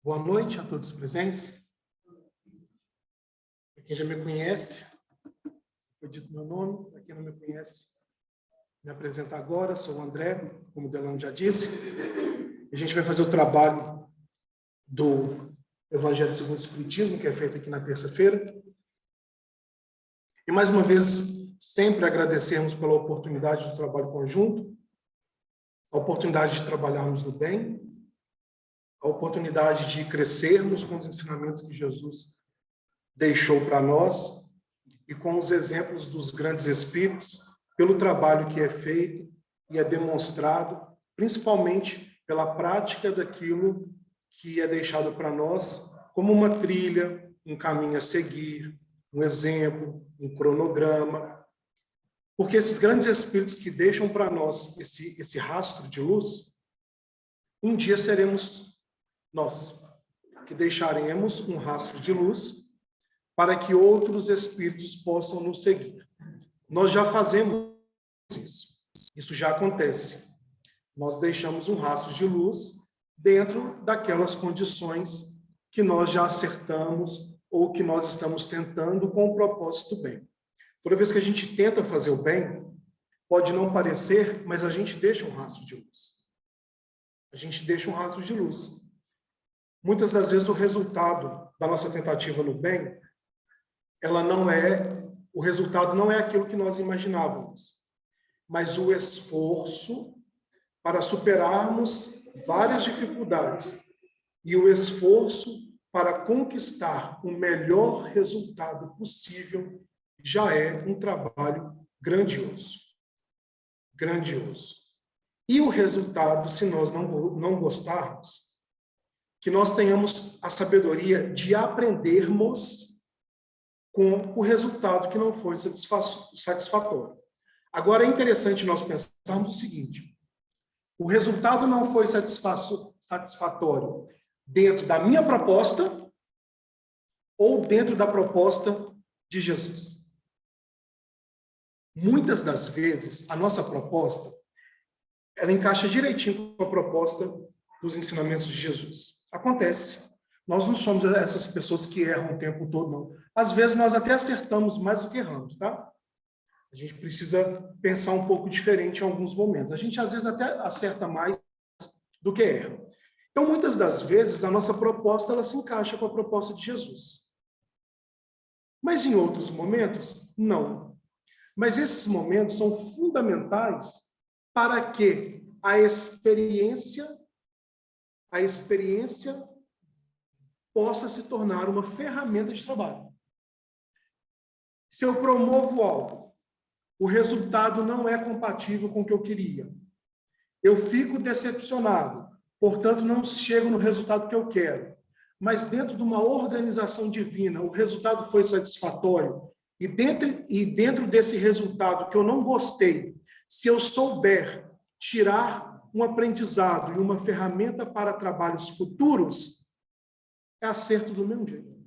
Boa noite a todos os presentes. Para quem já me conhece, foi dito meu nome. Para quem não me conhece, me apresento agora. Sou o André, como o Delano já disse. A gente vai fazer o trabalho do Evangelho segundo o Espiritismo, que é feito aqui na terça-feira. E, mais uma vez, sempre agradecermos pela oportunidade do trabalho conjunto, a oportunidade de trabalharmos no bem, a oportunidade de crescermos com os ensinamentos que Jesus deixou para nós e com os exemplos dos grandes espíritos, pelo trabalho que é feito e é demonstrado, principalmente pela prática daquilo que é deixado para nós como uma trilha, um caminho a seguir, um exemplo, um cronograma. Porque esses grandes espíritos que deixam para nós esse rastro de luz, um dia seremos nós, que deixaremos um rastro de luz para que outros espíritos possam nos seguir. Nós já fazemos isso. Isso já acontece. Nós deixamos um rastro de luz dentro daquelas condições que nós já acertamos ou que nós estamos tentando com o propósito do bem. Toda vez que a gente tenta fazer o bem, pode não parecer, mas a gente deixa um rastro de luz. A gente deixa um rastro de luz. Muitas das vezes o resultado da nossa tentativa no bem, o resultado não é aquilo que nós imaginávamos, mas o esforço para superarmos várias dificuldades e o esforço para conquistar o melhor resultado possível já é um trabalho grandioso. Grandioso. E o resultado, se nós não gostarmos, que nós tenhamos a sabedoria de aprendermos com o resultado que não foi satisfatório. Agora, é interessante nós pensarmos o seguinte: o resultado não foi satisfatório dentro da minha proposta ou dentro da proposta de Jesus. Muitas das vezes, a nossa proposta, ela encaixa direitinho com a proposta dos ensinamentos de Jesus. Acontece. Nós não somos essas pessoas que erram o tempo todo, não. Às vezes, nós até acertamos mais do que erramos, tá? A gente precisa pensar um pouco diferente em alguns momentos. A gente, às vezes, até acerta mais do que erra. Então, muitas das vezes, a nossa proposta ela se encaixa com a proposta de Jesus. Mas, em outros momentos, não. Mas esses momentos são fundamentais para que a experiência possa se tornar uma ferramenta de trabalho. Se eu promovo algo, o resultado não é compatível com o que eu queria. Eu fico decepcionado, portanto, não chego no resultado que eu quero. Mas dentro de uma organização divina, o resultado foi satisfatório. E dentro desse resultado que eu não gostei, se eu souber tirar um aprendizado e uma ferramenta para trabalhos futuros, é acerto do mesmo jeito.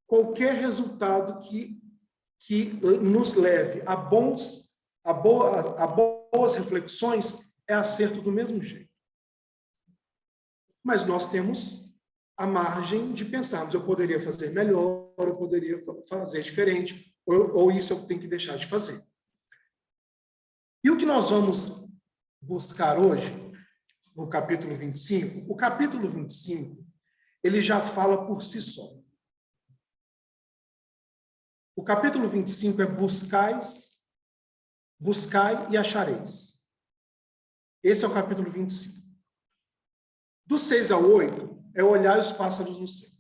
Qualquer resultado que nos leve a boas reflexões é acerto do mesmo jeito. Mas nós temos a margem de pensarmos, eu poderia fazer melhor, eu poderia fazer diferente, ou isso eu tenho que deixar de fazer. E o que nós vamos buscar hoje, no capítulo 25, o capítulo 25, ele já fala por si só. O capítulo 25 é buscai e achareis. Esse é o capítulo 25. Do 6 ao 8, é olhar os pássaros no céu.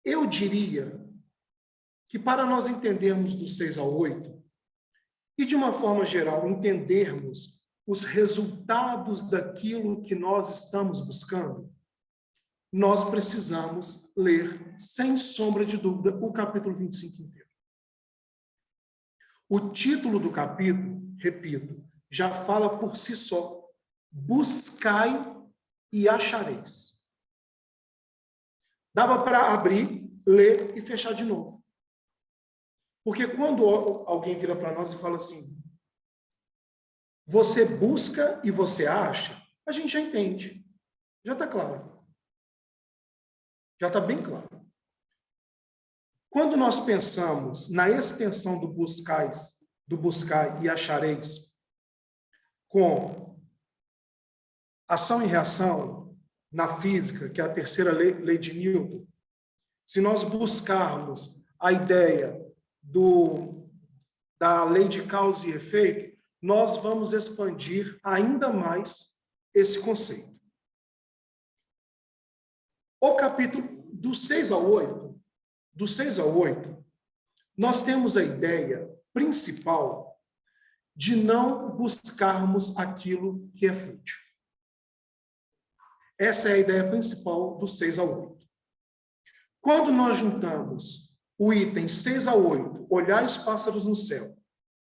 Eu diria que para nós entendermos do 6 ao 8, e de uma forma geral entendermos os resultados daquilo que nós estamos buscando, nós precisamos ler, sem sombra de dúvida, o capítulo 25 inteiro. O título do capítulo, repito, já fala por si só. Buscai e achareis. Dava para abrir, ler e fechar de novo. Porque quando alguém vira para nós e fala assim, você busca e você acha, a gente já entende. Já está claro. Já está bem claro. Quando nós pensamos na extensão do buscar e achareis, com ação e reação na física, que é a terceira lei de Newton, se nós buscarmos a ideia da lei de causa e efeito, nós vamos expandir ainda mais esse conceito. O capítulo do 6 ao 8, nós temos a ideia principal de não buscarmos aquilo que é fútil. Essa é a ideia principal do 6 ao 8. Quando nós juntamos o item 6 a 8, olhai os pássaros no céu,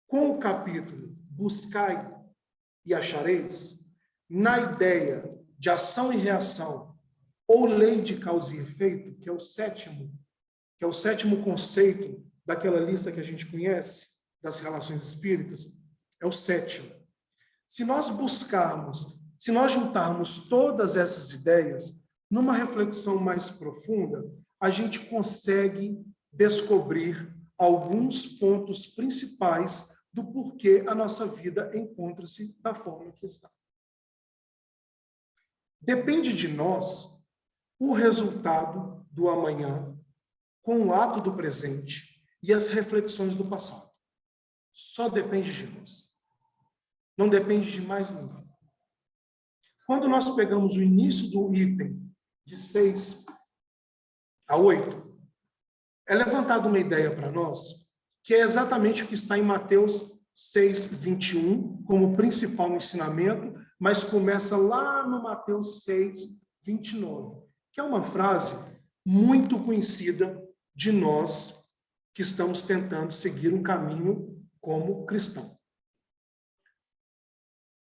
com o capítulo buscai e achareis, na ideia de ação e reação, ou lei de causa e efeito, que é o sétimo conceito daquela lista que a gente conhece, das relações espíritas, é o sétimo. Se nós juntarmos todas essas ideias, numa reflexão mais profunda, a gente consegue descobrir alguns pontos principais do porquê a nossa vida encontra-se da forma que está. Depende de nós o resultado do amanhã com o ato do presente e as reflexões do passado. Só depende de nós. Não depende de mais ninguém. Quando nós pegamos o início do item de 6 a 8, é levantada uma ideia para nós, que é exatamente o que está em Mateus 6, 21, como principal ensinamento, mas começa lá no Mateus 6, 29, que é uma frase muito conhecida de nós que estamos tentando seguir um caminho como cristão.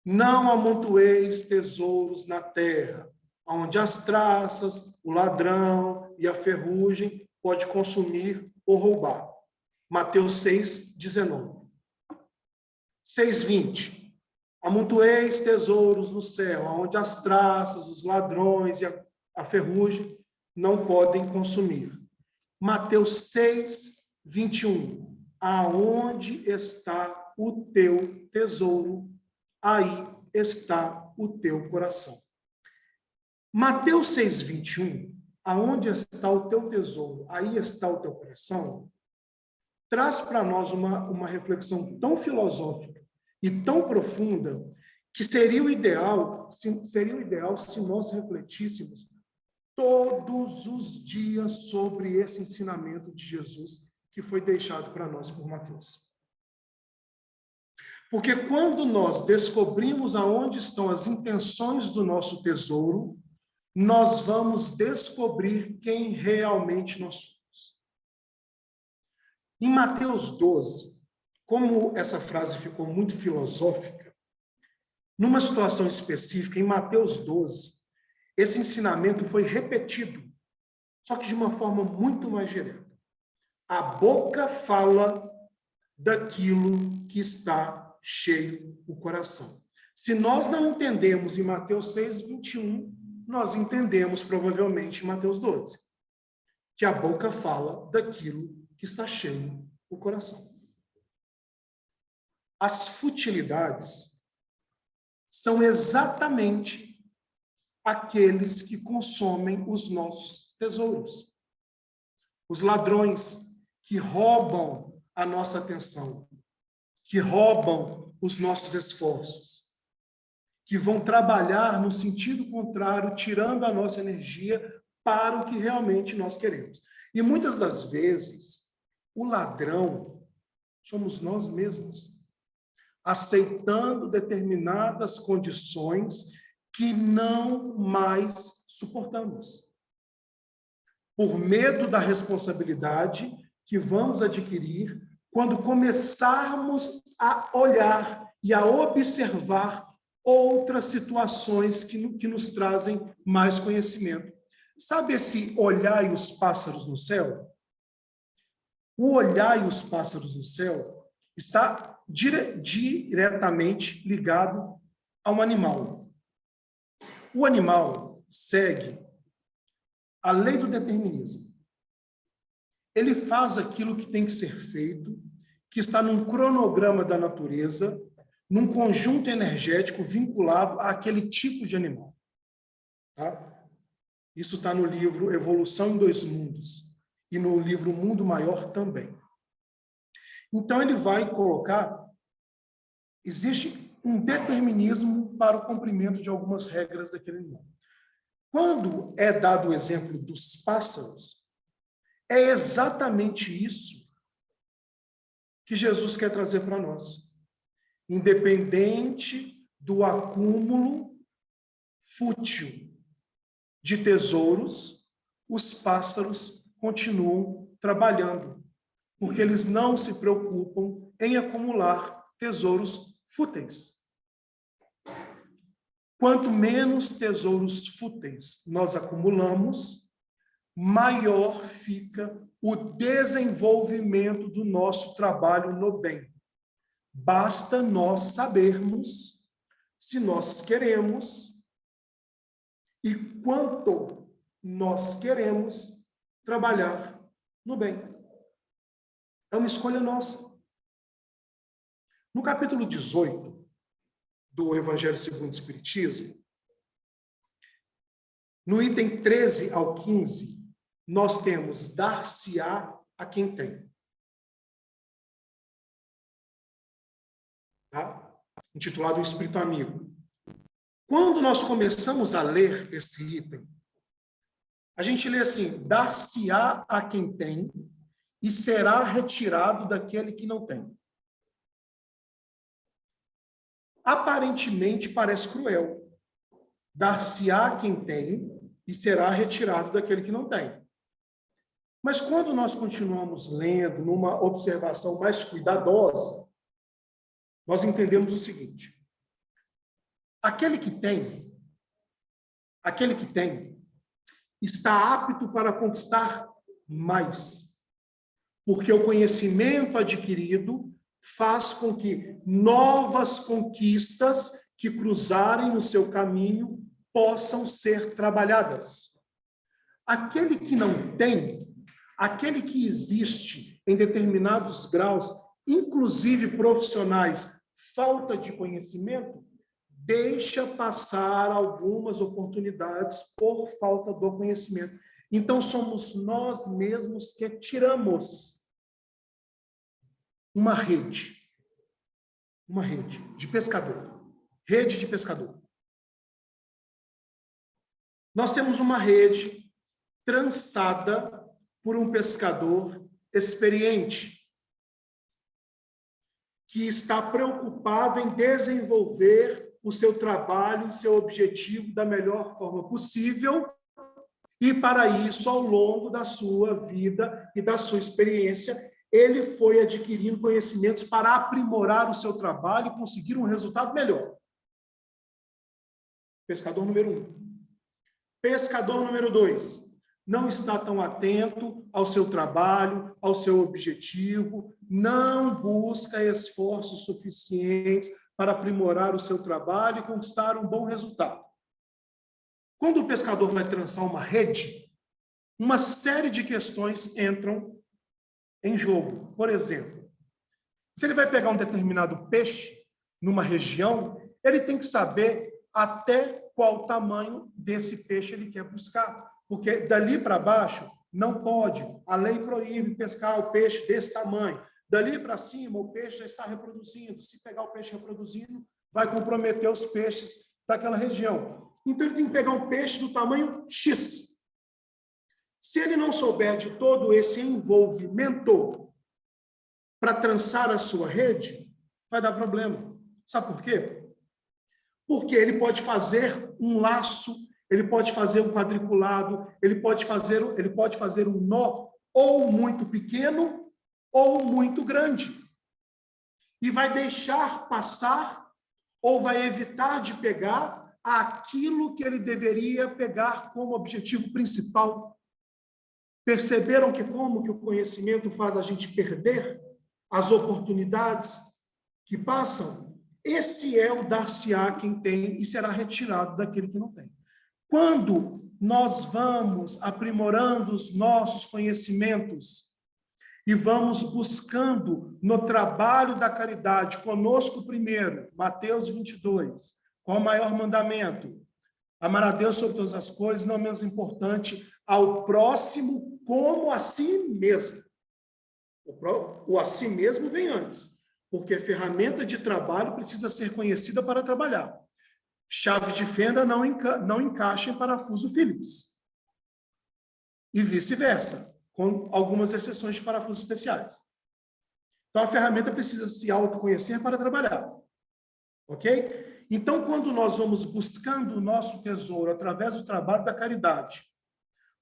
Não amontoeis tesouros na terra, onde as traças, o ladrão e a ferrugem pode consumir ou roubar. Mateus 6, 19. 6, 20. Amontoeis tesouros no céu, onde as traças, os ladrões e a ferrugem não podem consumir. Mateus 6, 21. Aonde está o teu tesouro, aí está o teu coração. Mateus 6, 21. Aonde está o teu tesouro, aí está o teu coração, traz para nós uma reflexão tão filosófica e tão profunda que seria o ideal se nós refletíssemos todos os dias sobre esse ensinamento de Jesus que foi deixado para nós por Mateus. Porque quando nós descobrimos aonde estão as intenções do nosso tesouro, nós vamos descobrir quem realmente nós somos. Em Mateus 12, como essa frase ficou muito filosófica, numa situação específica, em Mateus 12, esse ensinamento foi repetido, só que de uma forma muito mais direta. A boca fala daquilo que está cheio o coração. Se nós não entendemos em Mateus 6, 21, nós entendemos provavelmente em Mateus 12, que a boca fala daquilo que está cheio o coração. As futilidades são exatamente aqueles que consomem os nossos tesouros. Os ladrões que roubam a nossa atenção, que roubam os nossos esforços, que vão trabalhar no sentido contrário, tirando a nossa energia para o que realmente nós queremos. E muitas das vezes, o ladrão somos nós mesmos, aceitando determinadas condições que não mais suportamos. Por medo da responsabilidade que vamos adquirir quando começarmos a olhar e a observar outras situações que nos trazem mais conhecimento. Sabe esse olhar e os pássaros no céu? O olhar e os pássaros no céu está diretamente ligado a um animal. O animal segue a lei do determinismo. Ele faz aquilo que tem que ser feito, que está num cronograma da natureza, num conjunto energético vinculado àquele tipo de animal. Tá? Isso está no livro Evolução em Dois Mundos e no livro Mundo Maior também. Então, ele vai colocar, existe um determinismo para o cumprimento de algumas regras daquele animal. Quando é dado o exemplo dos pássaros, é exatamente isso que Jesus quer trazer para nós. Independente do acúmulo fútil de tesouros, os pássaros continuam trabalhando, porque eles não se preocupam em acumular tesouros fúteis. Quanto menos tesouros fúteis nós acumulamos, maior fica o desenvolvimento do nosso trabalho no bem. Basta nós sabermos se nós queremos e quanto nós queremos trabalhar no bem. É uma escolha nossa. No capítulo 18 do Evangelho segundo o Espiritismo, no item 13 ao 15, nós temos dar-se-á a quem tem. Tá? Intitulado O Espírito Amigo. Quando nós começamos a ler esse item, a gente lê assim: dar-se-á a quem tem e será retirado daquele que não tem. Aparentemente parece cruel. Dar-se-á a quem tem e será retirado daquele que não tem. Mas quando nós continuamos lendo, numa observação mais cuidadosa, nós entendemos o seguinte: aquele que tem, está apto para conquistar mais, porque o conhecimento adquirido faz com que novas conquistas que cruzarem o seu caminho possam ser trabalhadas. Aquele que não tem, aquele que existe em determinados graus, inclusive profissionais, falta de conhecimento, deixa passar algumas oportunidades por falta do conhecimento. Então, somos nós mesmos que tiramos uma rede de pescador, rede de pescador. Nós temos uma rede trançada por um pescador experiente, que está preocupado em desenvolver o seu trabalho, o seu objetivo da melhor forma possível, e para isso, ao longo da sua vida e da sua experiência, ele foi adquirindo conhecimentos para aprimorar o seu trabalho e conseguir um resultado melhor. Pescador número 1. Pescador número 2. Não está tão atento ao seu trabalho, ao seu objetivo, não busca esforços suficientes para aprimorar o seu trabalho e conquistar um bom resultado. Quando o pescador vai trançar uma rede, uma série de questões entram em jogo. Por exemplo, se ele vai pegar um determinado peixe numa região, ele tem que saber até qual tamanho desse peixe ele quer buscar. Porque dali para baixo não pode, a lei proíbe pescar o peixe desse tamanho. Dali para cima o peixe já está reproduzindo. Se pegar o peixe reproduzindo, vai comprometer os peixes daquela região. Então ele tem que pegar um peixe do tamanho X. Se ele não souber de todo esse envolvimento para trançar a sua rede, vai dar problema. Sabe por quê? Porque ele pode fazer um laço, ele pode fazer um quadriculado, ele pode fazer um nó ou muito pequeno ou muito grande. E vai deixar passar ou vai evitar de pegar aquilo que ele deveria pegar como objetivo principal. Perceberam que como que o conhecimento faz a gente perder? as oportunidades que passam, esse é o dar-se-á quem tem e será retirado daquele que não tem. Quando nós vamos aprimorando os nossos conhecimentos e vamos buscando no trabalho da caridade, conosco primeiro, Mateus 22, qual o maior mandamento? Amar a Deus sobre todas as coisas, não menos importante, ao próximo como a si mesmo. O a si mesmo vem antes, porque a ferramenta de trabalho precisa ser conhecida para trabalhar. Chave de fenda não encaixa em parafuso Phillips. E vice-versa, com algumas exceções de parafusos especiais. Então, a ferramenta precisa se autoconhecer para trabalhar. Ok? Então, quando nós vamos buscando o nosso tesouro através do trabalho da caridade,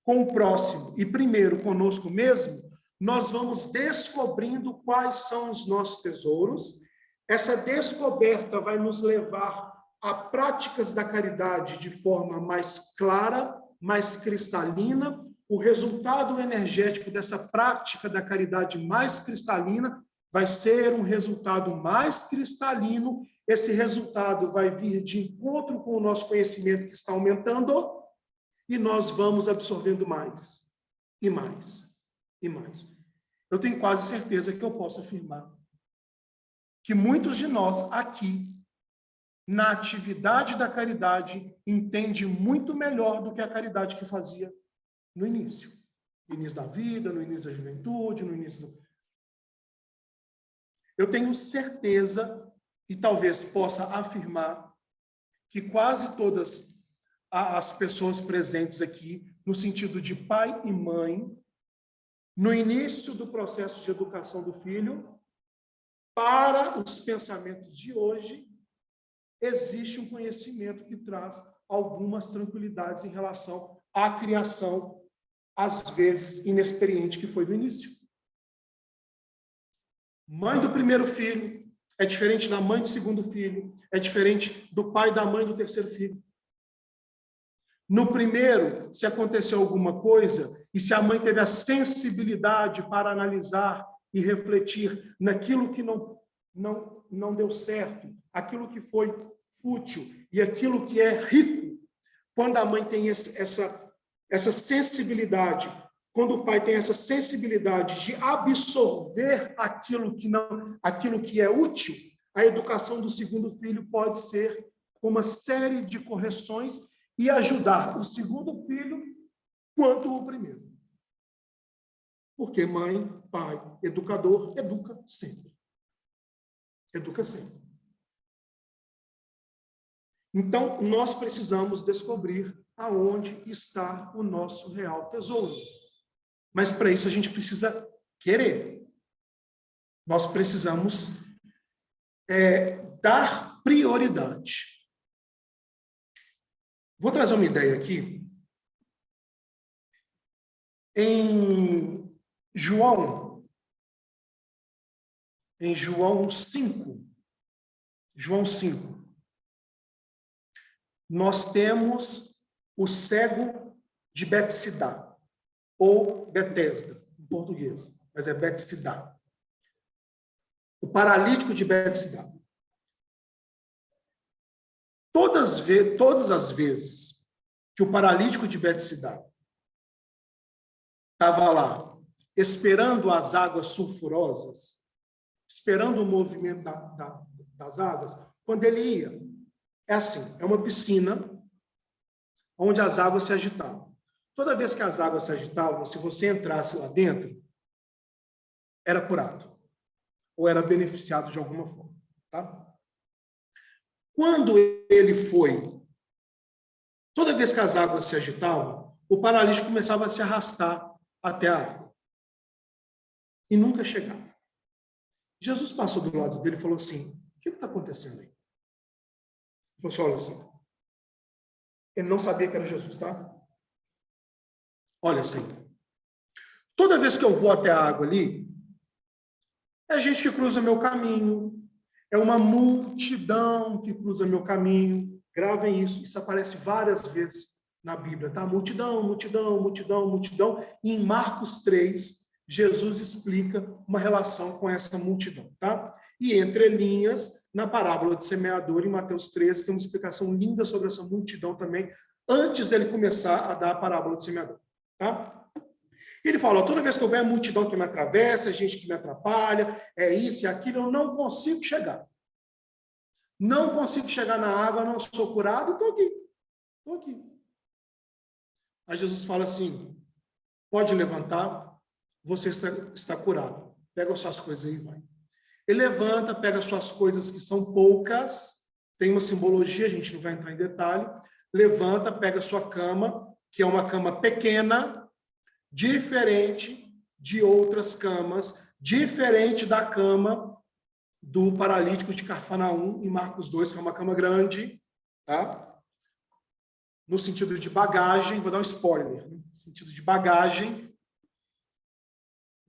com o próximo e primeiro conosco mesmo, nós vamos descobrindo quais são os nossos tesouros. Essa descoberta vai nos levar a práticas da caridade de forma mais clara, mais cristalina. O resultado energético dessa prática da caridade mais cristalina vai ser um resultado mais cristalino. Esse resultado vai vir de encontro com o nosso conhecimento que está aumentando e nós vamos absorvendo mais e mais e mais. Eu tenho quase certeza que eu posso afirmar que muitos de nós aqui, na atividade da caridade, entendem muito melhor do que a caridade que fazia no início. No início da vida, no início da juventude, no início do... Eu tenho certeza, e talvez possa afirmar, que quase todas as pessoas presentes aqui, no sentido de pai e mãe, no início do processo de educação do filho, para os pensamentos de hoje, existe um conhecimento que traz algumas tranquilidades em relação à criação, às vezes inexperiente, que foi do início. Mãe do primeiro filho é diferente da mãe do segundo filho, é diferente do pai e da mãe do terceiro filho. No primeiro, se aconteceu alguma coisa, e se a mãe teve a sensibilidade para analisar e refletir naquilo que não deu certo, aquilo que foi fútil e aquilo que é rico, quando a mãe tem essa sensibilidade, quando o pai tem essa sensibilidade de absorver aquilo que é útil, a educação do segundo filho pode ser uma série de correções e ajudar o segundo filho quanto o primeiro. Porque mãe, pai, educador, educa sempre. Educa sempre. Então, nós precisamos descobrir aonde está o nosso real tesouro. Mas, para isso, a gente precisa querer. Nós precisamos dar prioridade. Vou trazer uma ideia aqui. Em João 5, nós temos o cego de Betesda, ou Betesda, em português, mas é Betesda. O paralítico de Betesda. Todas as vezes que o paralítico de Betesda estava lá, esperando as águas sulfurosas, esperando o movimento das águas, quando ele ia, é assim, é uma piscina onde as águas se agitavam. Toda vez que as águas se agitavam, se você entrasse lá dentro, era curado, ou era beneficiado de alguma forma, tá? Quando ele foi, toda vez que as águas se agitavam, o paralítico começava a se arrastar até a água. E nunca chegava. Jesus passou do lado dele e falou assim, o que está acontecendo aí? Ele falou assim, olha assim. Ele não sabia que era Jesus, tá? Olha assim. Toda vez que eu vou até a água ali, é gente que cruza meu caminho, é uma multidão que cruza meu caminho. Gravem isso, isso aparece várias vezes na Bíblia, tá? Multidão, multidão, multidão, multidão. E em Marcos 3, Jesus explica uma relação com essa multidão, tá? E entre linhas, na parábola do semeador, em Mateus 13, tem uma explicação linda sobre essa multidão também, antes dele começar a dar a parábola do semeador, tá? Ele fala, toda vez que houver multidão que me atravessa, gente que me atrapalha, é isso e aquilo, eu não consigo chegar. Não consigo chegar na água, não sou curado, estou aqui. Estou aqui. Aí Jesus fala assim, pode levantar, você está curado. Pega as suas coisas aí e vai. Ele levanta, pega as suas coisas que são poucas, tem uma simbologia, a gente não vai entrar em detalhe, levanta, pega a sua cama, que é uma cama pequena, diferente de outras camas, diferente da cama do paralítico de Cafarnaum, em Marcos 2, que é uma cama grande, tá? No sentido de bagagem, vou dar um spoiler, no sentido de bagagem.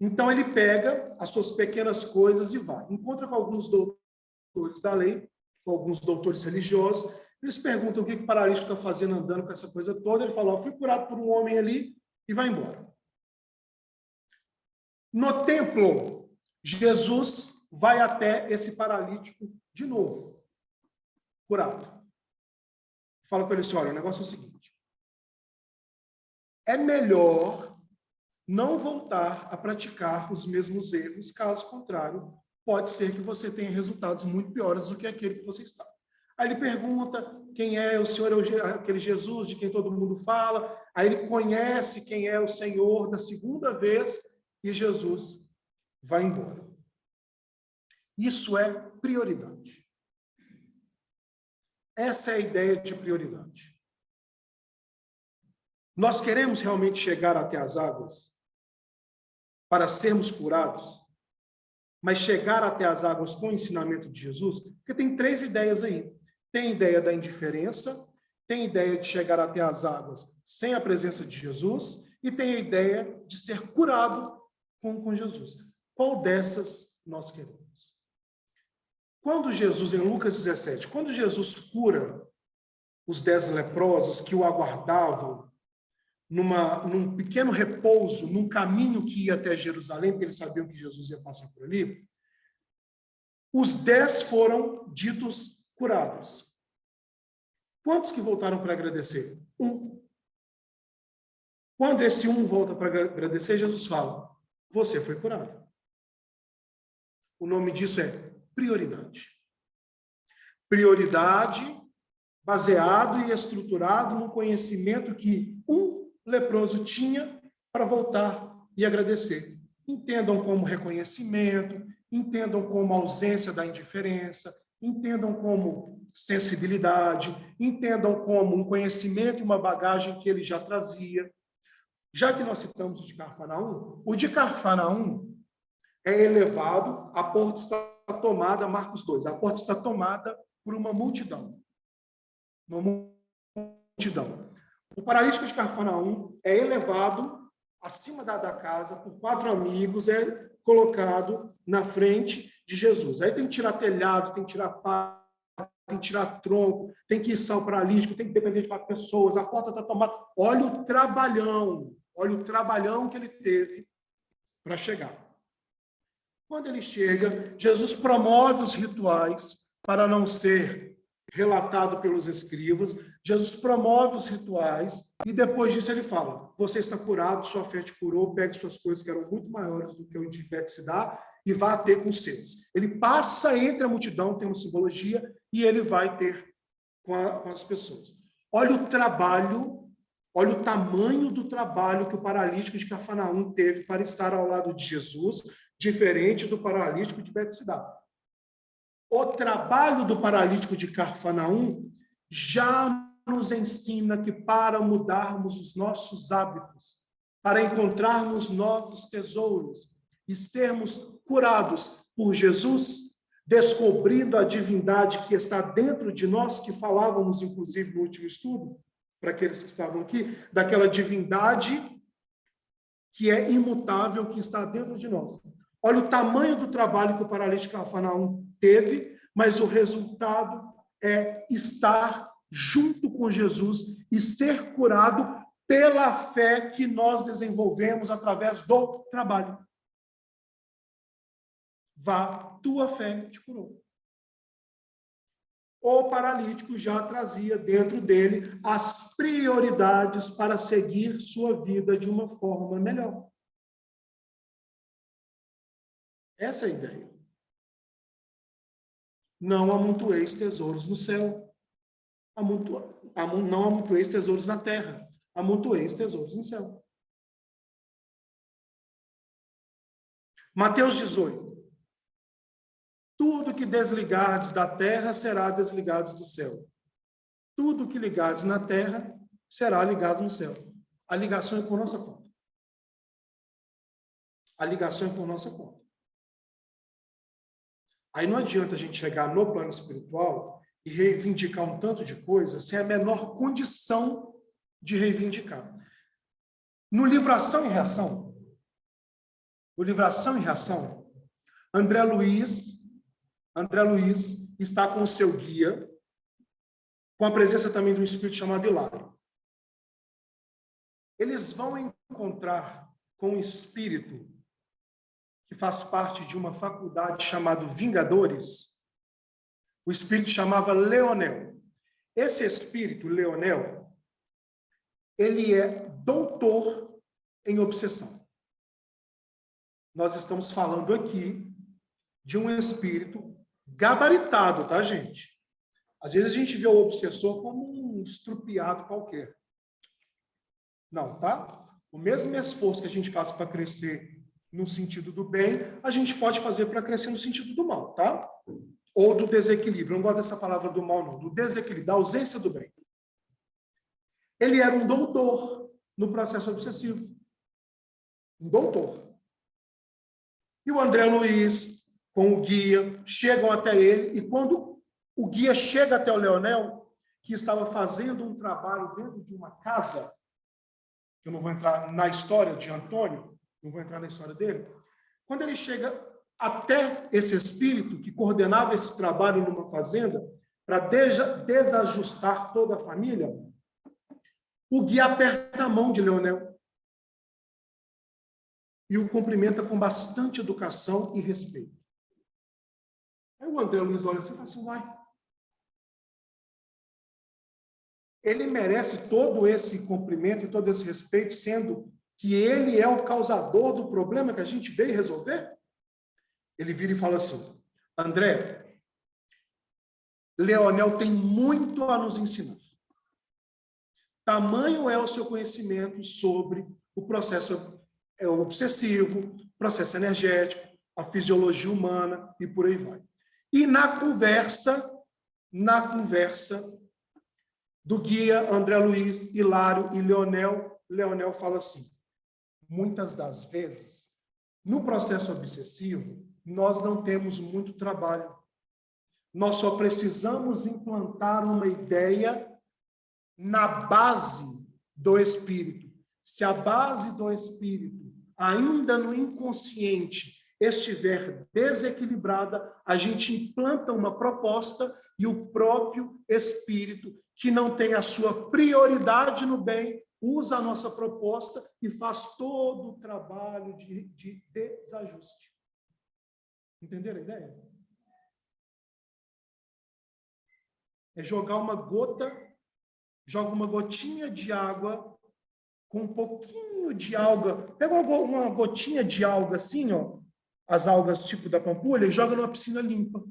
Então, ele pega as suas pequenas coisas e vai. Encontra com alguns doutores da lei, com alguns doutores religiosos, eles perguntam o que o paralítico está fazendo andando com essa coisa toda. Ele fala, fui curado por um homem ali e vai embora. No templo, Jesus vai até esse paralítico de novo, curado. Fala para ele assim, olha, o negócio é o seguinte, é melhor não voltar a praticar os mesmos erros, caso contrário, pode ser que você tenha resultados muito piores do que aquele que você está. Aí ele pergunta quem é o Senhor, aquele Jesus de quem todo mundo fala, aí ele conhece quem é o Senhor da segunda vez e Jesus vai embora. Isso é prioridade. Essa é a ideia de prioridade. Nós queremos realmente chegar até as águas para sermos curados, mas chegar até as águas com o ensinamento de Jesus, porque tem 3 ideias aí. Tem a ideia da indiferença, tem a ideia de chegar até as águas sem a presença de Jesus, e tem a ideia de ser curado com Jesus. Qual dessas nós queremos? Quando Jesus, em Lucas 17, quando Jesus cura os 10 leprosos que o aguardavam num pequeno repouso, num caminho que ia até Jerusalém, porque eles sabiam que Jesus ia passar por ali, os 10 foram ditos curados. Quantos que voltaram para agradecer? 1. Quando esse 1 volta para agradecer, Jesus fala, você foi curado. O nome disso é prioridade. Prioridade baseado e estruturado no conhecimento que um leproso tinha para voltar e agradecer. Entendam como reconhecimento, entendam como ausência da indiferença, entendam como sensibilidade, entendam como um conhecimento e uma bagagem que ele já trazia. Já que nós citamos o de Cafarnaum é elevado, a porta está tomada, Marcos 2, a porta está tomada por uma multidão. Uma multidão. O paralítico de Cafarnaum é elevado acima da casa por 4 amigos, é colocado na frente de Jesus. Aí tem que tirar telhado, tem que tirar pá, tem que tirar tronco, tem que içar o paralítico, tem que depender de 4 pessoas, a porta está tomada. Olha o trabalhão que ele teve para chegar. Quando ele chega, Jesus promove os rituais para não ser relatado pelos escribas. Jesus promove os rituais e depois disso ele fala, você está curado, sua fé te curou, pegue suas coisas que eram muito maiores do que o de pé se dá e vá ter com os seus. Ele passa entre a multidão, tem uma simbologia, e ele vai ter com as pessoas. Olha o trabalho, olha o tamanho do trabalho que o paralítico de Cafarnaum teve para estar ao lado de Jesus, diferente do paralítico de Betsaida. O trabalho do paralítico de Cafarnaum já nos ensina que para mudarmos os nossos hábitos, para encontrarmos novos tesouros e sermos curados por Jesus, descobrindo a divindade que está dentro de nós, que falávamos, inclusive, no último estudo, para aqueles que estavam aqui, daquela divindade que é imutável, que está dentro de nós. Olha o tamanho do trabalho que o paralítico de Cafarnaum teve, mas o resultado é estar junto com Jesus e ser curado pela fé que nós desenvolvemos através do trabalho. vá, tua fé te curou. O paralítico já trazia dentro dele as prioridades para seguir sua vida de uma forma melhor. Essa é a ideia. Não amontoeis tesouros no céu. Não amontoeis tesouros na terra. Amontoeis tesouros no céu. Mateus 18. Tudo que desligardes da terra será desligado do céu. Tudo que ligardes na terra será ligado no céu. A ligação é por nossa conta. A ligação é por nossa conta. Aí não adianta a gente chegar no plano espiritual e reivindicar um tanto de coisa sem a menor condição de reivindicar. No livro Ação e Reação, André Luiz está com o seu guia, com a presença também de um espírito chamado Hilário. Eles vão encontrar com um espírito que faz parte de uma faculdade chamada Vingadores. O espírito chamava Leonel. Esse espírito, Leonel, ele é doutor em obsessão. Nós estamos falando aqui de um espírito gabaritado, tá, gente? Às vezes a gente vê o obsessor como um estrupiado qualquer. Não, tá? O mesmo esforço que a gente faz para crescer no sentido do bem, a gente pode fazer para crescer no sentido do mal, tá? Ou do desequilíbrio. Eu não gosto dessa palavra do mal, não. Do desequilíbrio, da ausência do bem. Ele era um doutor no processo obsessivo. Um doutor. E o André Luiz, com o guia, chegam até ele, e quando o guia chega até o Leonel, que estava fazendo um trabalho dentro de uma casa, eu não vou entrar na história de Antônio, não vou entrar na história dele, quando ele chega até esse espírito que coordenava esse trabalho numa fazenda, para desajustar toda a família, o guia aperta a mão de Leonel e o cumprimenta com bastante educação e respeito. Aí o André Luiz olha assim e fala assim, vai. Ele merece todo esse cumprimento e todo esse respeito, sendo que ele é o causador do problema que a gente veio resolver? Ele vira e fala assim, André, Leonel tem muito a nos ensinar. Tamanho é o seu conhecimento sobre o processo obsessivo, processo energético, a fisiologia humana e por aí vai. E na conversa do guia André Luiz, Hilário e Leonel fala assim, muitas das vezes, no processo obsessivo, nós não temos muito trabalho. Nós só precisamos implantar uma ideia na base do espírito. Se a base do espírito, ainda no inconsciente, estiver desequilibrada, a gente implanta uma proposta e o próprio espírito, que não tem a sua prioridade no bem, usa a nossa proposta e faz todo o trabalho de desajuste. Entenderam a ideia? É joga uma gotinha de água com um pouquinho de alga. Pega uma gotinha de alga assim, ó, as algas tipo da pampulha, e joga numa piscina limpa.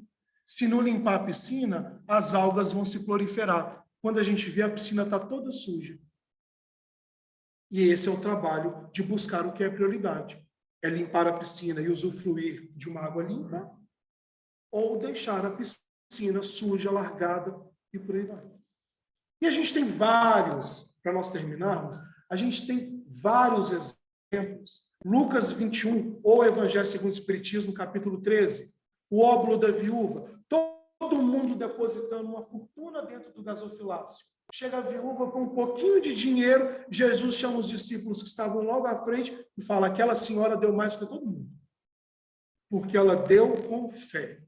Se não limpar a piscina, as algas vão se proliferar. Quando a gente vê, a piscina está toda suja. E esse é o trabalho de buscar o que é prioridade. É limpar a piscina e usufruir de uma água limpa, ou deixar a piscina suja, largada e por aí vai. E a gente tem vários, para nós terminarmos, a gente tem vários exemplos. Lucas 21, ou Evangelho segundo o Espiritismo, capítulo 13, o óbolo da viúva, todo mundo depositando uma fortuna dentro do gasofilácio. Chega a viúva com um pouquinho de dinheiro, Jesus chama os discípulos que estavam logo à frente e fala, aquela senhora deu mais do que todo mundo. Porque ela deu com fé.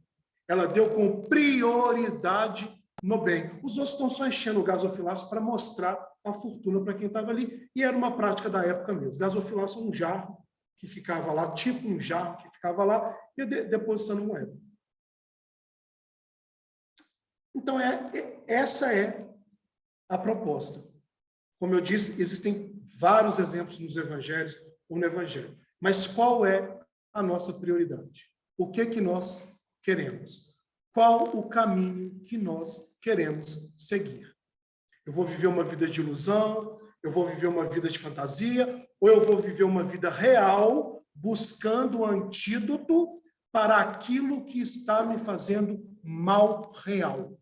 Ela deu com prioridade no bem. Os outros estão só enchendo o gasofilácio para mostrar a fortuna para quem estava ali. E era uma prática da época mesmo. Gasofilácio é um jarro que ficava lá, tipo um jarro que ficava lá e depositando moeda. Então, essa é a proposta. Como eu disse, existem vários exemplos nos evangelhos ou no evangelho. Mas qual é a nossa prioridade? O que nós queremos? Qual o caminho que nós queremos seguir? Eu vou viver uma vida de ilusão? Eu vou viver uma vida de fantasia? Ou eu vou viver uma vida real, buscando o antídoto para aquilo que está me fazendo mal real?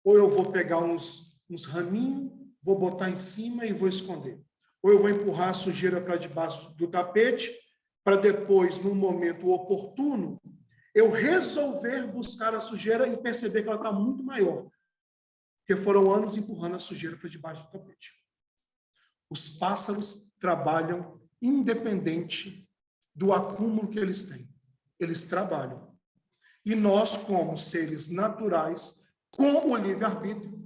Ou eu vou pegar uns raminhos, vou botar em cima e vou esconder. Ou eu vou empurrar a sujeira para debaixo do tapete, para depois, num momento oportuno, eu resolver buscar a sujeira e perceber que ela está muito maior, porque foram anos empurrando a sujeira para debaixo do tapete. Os pássaros trabalham independente do acúmulo que eles têm. Eles trabalham. E nós, como seres naturais, com o livre-arbítrio,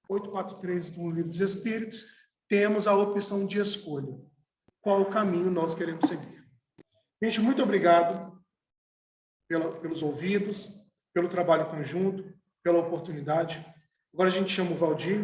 843 do Livro dos Espíritos, temos a opção de escolha. Qual o caminho nós queremos seguir? Gente, muito obrigado pelos ouvidos, pelo trabalho conjunto, pela oportunidade. Agora a gente chama o Valdir.